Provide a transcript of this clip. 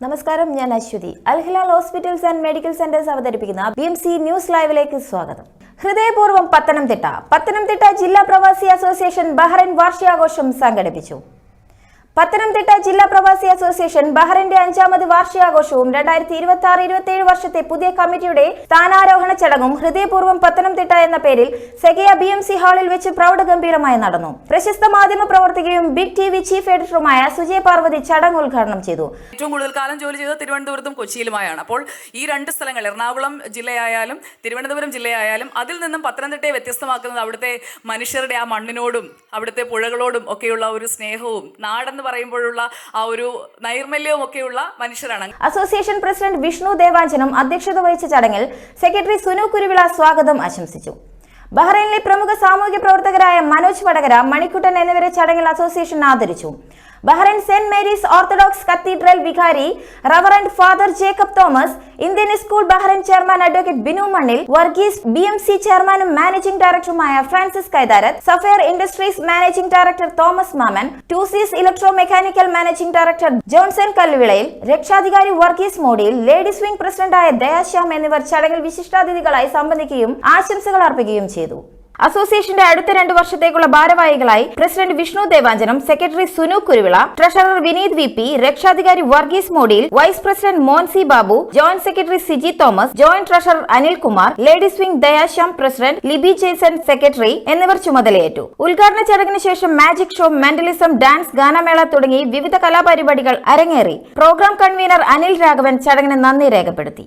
നമസ്കാരം, ഞാൻ Aswathy. Al Hilal hospitals and medical centres അവതരിപ്പിക്കുന്ന BMC ന്യൂസ് ലൈവിലേക്ക് സ്വാഗതം. ഹൃദയപൂർവ്വം പത്തനംതിട്ട ജില്ലാ പ്രവാസി അസോസിയേഷൻ ബഹ്റൈൻ വാർഷികാഘോഷം സംഘടിപ്പിച്ചു. പത്തനംതിട്ട ജില്ലാ പ്രവാസി അസോസിയേഷൻ ബഹ്റൈന്റെ 5ാമത് വാർഷികാഘോഷവും 2026-27 വർഷത്തെ പുതിയ കമ്മിറ്റിയുടെ സ്ഥാനാരോഹണ ചടങ്ങും ഹൃദയപൂർവ്വം പത്തനംതിട്ട എന്ന പേരിൽ സെഗിയ BMC ഹാളിൽ വെച്ച് പ്രൗഢഗംഭീരമായി നടന്നു. പ്രശസ്ത മാധ്യമ പ്രവർത്തകയും ബിഗ് TV ചീഫ് എഡിറ്ററുമായ സുജയ് പാർവതി ചടങ്ങ് ഉദ്ഘാടനം ചെയ്തു. ഏറ്റവും കൂടുതൽ കാലം ജോലി ചെയ്തത് തിരുവനന്തപുരത്തും കൊച്ചിയിലുമായാണ്. അപ്പോൾ ഈ രണ്ട് സ്ഥലങ്ങൾ, എറണാകുളം ജില്ലയായാലും തിരുവനന്തപുരം ജില്ലയായാലും, അതിൽ നിന്നും പത്തനംതിട്ടയെ വ്യത്യസ്തമാക്കുന്നത് അവിടുത്തെ മനുഷ്യരുടെ ആ മണ്ണിനോടും അവിടുത്തെ പുഴകളോടും ഒക്കെയുള്ള ഒരു സ്നേഹവും നാടെന്ന് പറയുമ്പോഴുള്ള ആ ഒരു നൈർമല്യവും ഒക്കെയുള്ള മനുഷ്യരാണ്. അസോസിയേഷൻ പ്രസിഡന്റ് വിഷ്ണു ദേവാഞ്ചനം അധ്യക്ഷത വഹിച്ച ചടങ്ങിൽ സെക്രട്ടറി സുനു കുരുവിള സ്വാഗതം ആശംസിച്ചു. ബഹ്റൈനിലെ പ്രമുഖ സാമൂഹ്യ പ്രവർത്തകരായ മനോജ് വടകര, മണിക്കുട്ടൻ എന്നിവരെ ചടങ്ങിൽ അസോസിയേഷൻ ആദരിച്ചു. Bahrain Saint Mary's Orthodox Cathedral വികാരി reverend father Jacob Thomas, Indian school Bahrain chairman advocate Binu Mannil Varghese, BMC ചെയർമാനും മാനേജിംഗ് ഡയറക്ടറുമായ Francis Kaitharath, sapphire industries managing director Thomas Mammen, ടൂസീസ് electro mechanical managing director Johnson Kalluvilayil, രക്ഷാധികാരി വർഗീസ് മോഡിയിൽ, ലേഡീസ് വിംഗ് പ്രസിഡന്റായ ദയാശ്യാം എന്നിവർ ചടങ്ങിൽ വിശിഷ്ടാതിഥികളായി സംബന്ധിക്കുകയും ആശംസകൾ അർപ്പിക്കുകയും ചെയ്തു. അസോസിയേഷന്റെ അടുത്ത 2 വർഷത്തേക്കുള്ള ഭാരവാഹികളായി president Vishnu Devanjanam, secretary Sunu Kuruvila, treasurer Vineeth VP, രക്ഷാധികാരി Varghese Modiyil, vice president Monsy Babu, joint secretary Siji Thomas, joint treasurer Anil Kumar, ladies wing Dayashyam president Libi Jaison secretary എന്നിവർ ചുമതലയേറ്റു. ഉദ്ഘാടന ചടങ്ങിന് ശേഷം മാജിക് ഷോ, മെന്റലിസം, ഡാൻസ്, ഗാനമേള തുടങ്ങി വിവിധ കലാപരിപാടികൾ അരങ്ങേറി. പ്രോഗ്രാം കൺവീനർ അനിൽ രാഘവൻ ചടങ്ങിന് നന്ദി രേഖപ്പെടുത്തി.